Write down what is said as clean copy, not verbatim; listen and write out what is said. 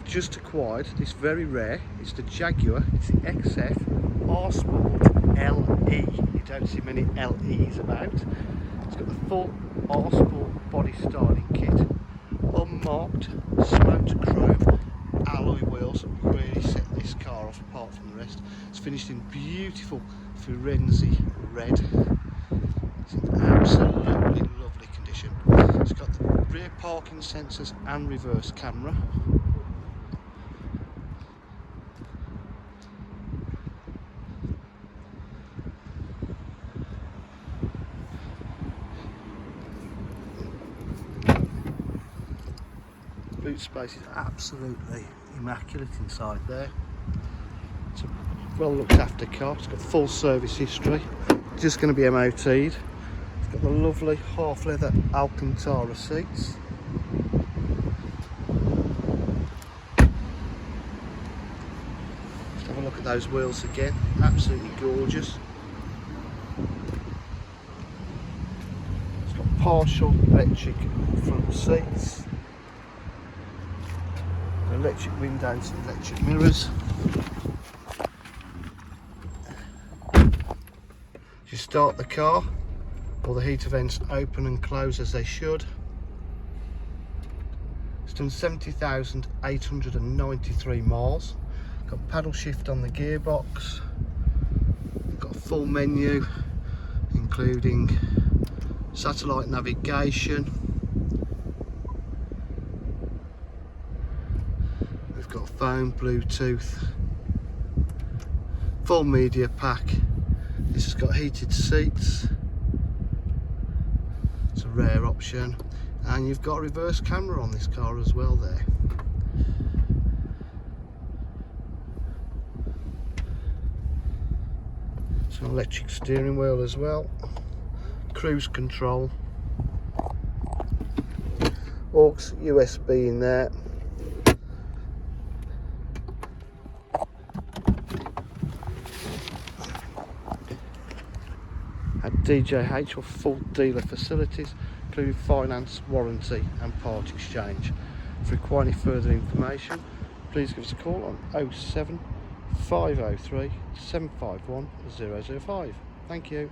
just acquired this very rare, it's the Jaguar, it's the XF R Sport LE. You don't see many LEs about. It's got the full R Sport body styling kit, unmarked, smoked chrome, alloy wheels that really set this car off apart from the rest. It's finished in beautiful Firenze red. It's in absolutely lovely condition. It's got the rear parking sensors and reverse camera. Boot space is absolutely immaculate inside there. It's a well looked after car. It's got full service history. Just going to be MOT'd. It's got the lovely half leather Alcantara seats. Just have a look at those wheels again. Absolutely gorgeous. It's got partial electric front seats. Electric windows and electric mirrors. You start the car, all the heater vents open and close as they should. It's done 70,893 miles. Got paddle shift on the gearbox. Got a full menu including satellite navigation. We've got phone, Bluetooth, full media pack. This has got heated seats. It's a rare option, and you've got a reverse camera on this car as well there. It's an electric steering wheel as well. Cruise control. Aux USB in there. At DJH, or full dealer facilities, including finance, warranty and part exchange. If you require any further information, please give us a call on 07 503 751 005. Thank you.